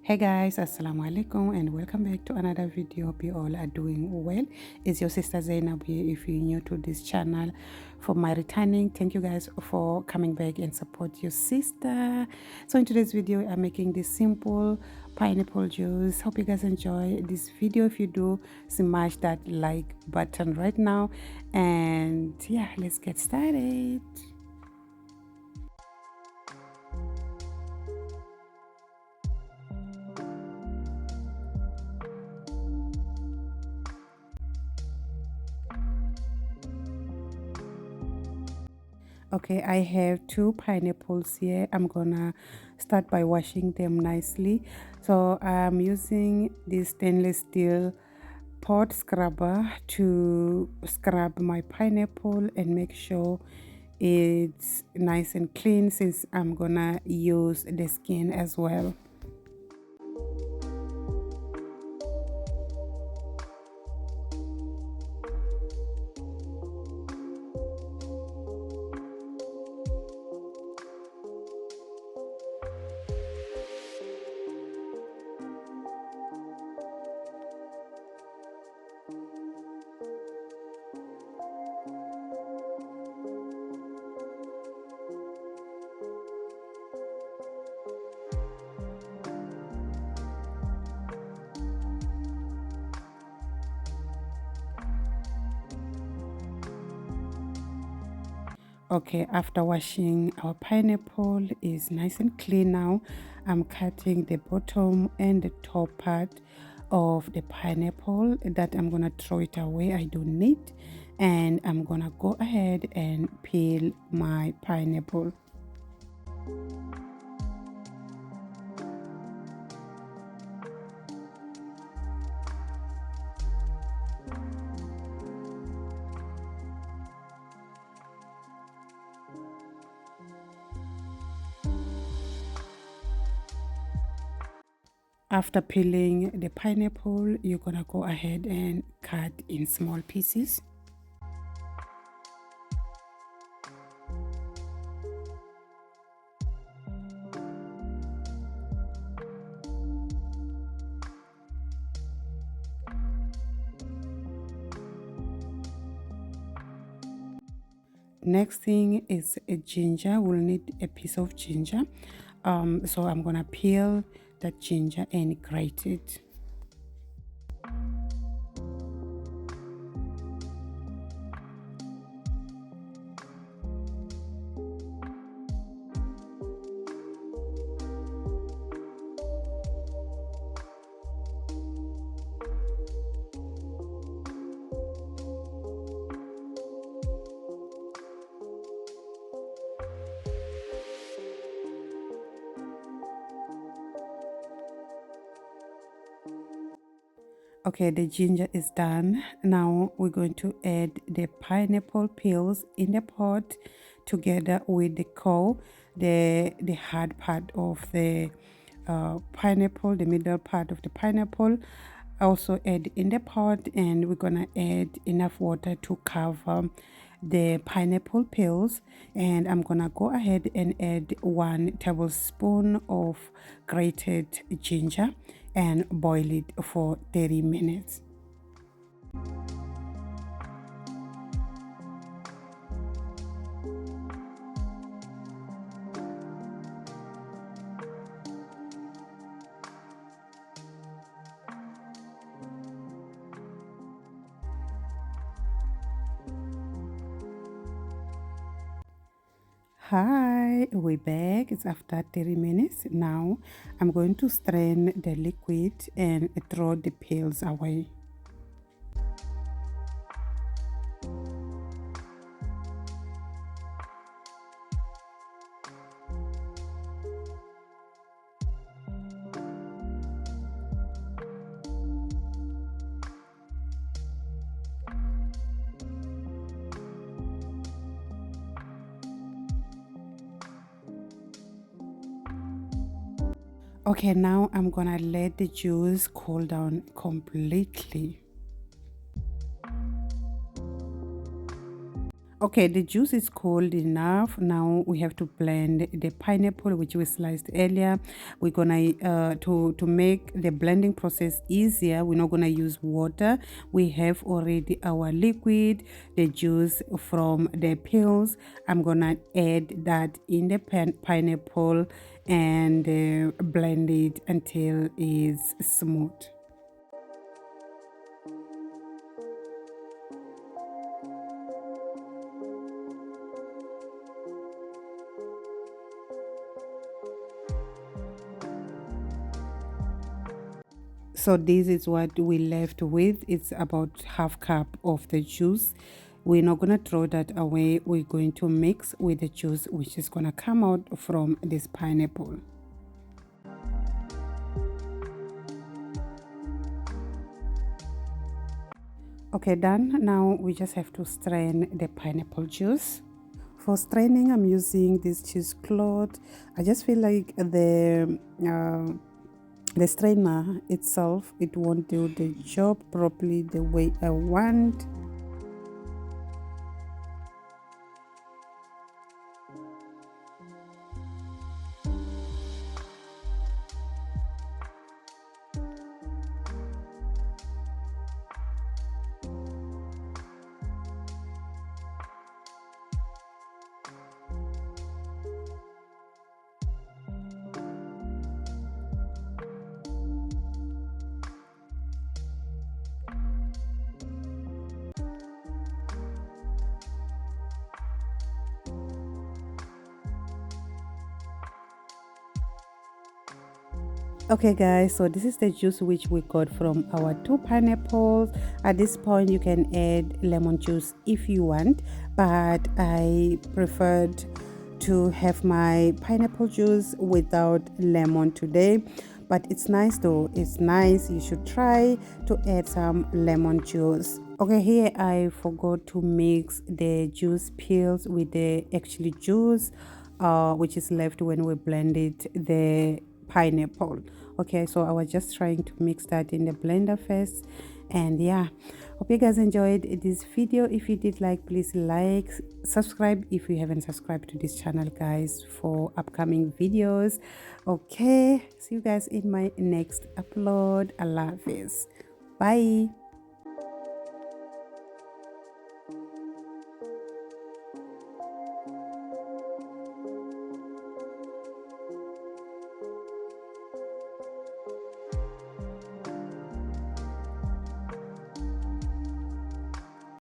Hey guys, assalamu alaikum and welcome back to another video. Hope you all are doing well. It's your sister Zainab here. If you're new to this channel, for my returning, thank you guys for coming back and support your sister. So in today's video, I'm making this simple pineapple juice. Hope you guys enjoy this video. If you do, smash that like button right now, and yeah, let's get started. Okay, I have two pineapples here. I'm gonna start by washing them nicely. So I'm using this stainless steel pot scrubber to scrub my pineapple and make sure it's nice and clean, since I'm gonna use the skin as well. Okay, after washing, our pineapple is nice and clean now. I'm cutting the bottom and the top part of the pineapple that I'm gonna throw it away. I don't need, and I'm gonna go ahead and peel my pineapple. After peeling the pineapple, you're gonna go ahead and cut in small pieces. Next thing is a ginger. We'll need a piece of ginger. So I'm gonna peel that ginger and grate it. Okay, the ginger is done. Now we're going to add the pineapple peels in the pot together with the core, the hard part of the pineapple, the middle part of the pineapple. Also add in the pot, and we're gonna add enough water to cover the pineapple peels, and I'm gonna go ahead and add 1 tablespoon of grated ginger and boil it for 30 minutes. Hi, we're back. It's after 30 minutes. Now I'm going to strain the liquid and throw the peels away. Okay, now I'm gonna let the juice cool down completely. Okay, the juice is cold enough. Now we have to blend the pineapple which we sliced earlier. We're gonna to make the blending process easier, we're not gonna use water. We have already our liquid, the juice from the peels. I'm gonna add that in the pineapple and blend it until it's smooth. So this is what we left with. It's about half cup of the juice. We're not going to throw that away. We're going to mix with the juice which is going to come out from this pineapple. Okay, done. Now we just have to strain the pineapple juice. For straining, I'm using this cheesecloth. I just feel like the strainer itself, it won't do the job properly the way I want. Okay guys, so this is the juice which we got from our two pineapples. At this point you can add lemon juice if you want, but I preferred to have my pineapple juice without lemon today. But it's nice though, it's nice. You should try to add some lemon juice. Okay, here I forgot to mix the juice peels with the actually juice which is left when we blended the pineapple. Okay, so I was just trying to mix that in the blender first. And yeah, hope you guys enjoyed this video. If you did, like, please like, subscribe if you haven't subscribed to this channel guys, for upcoming videos. Okay, see you guys in my next upload. Allah Hafiz. Bye.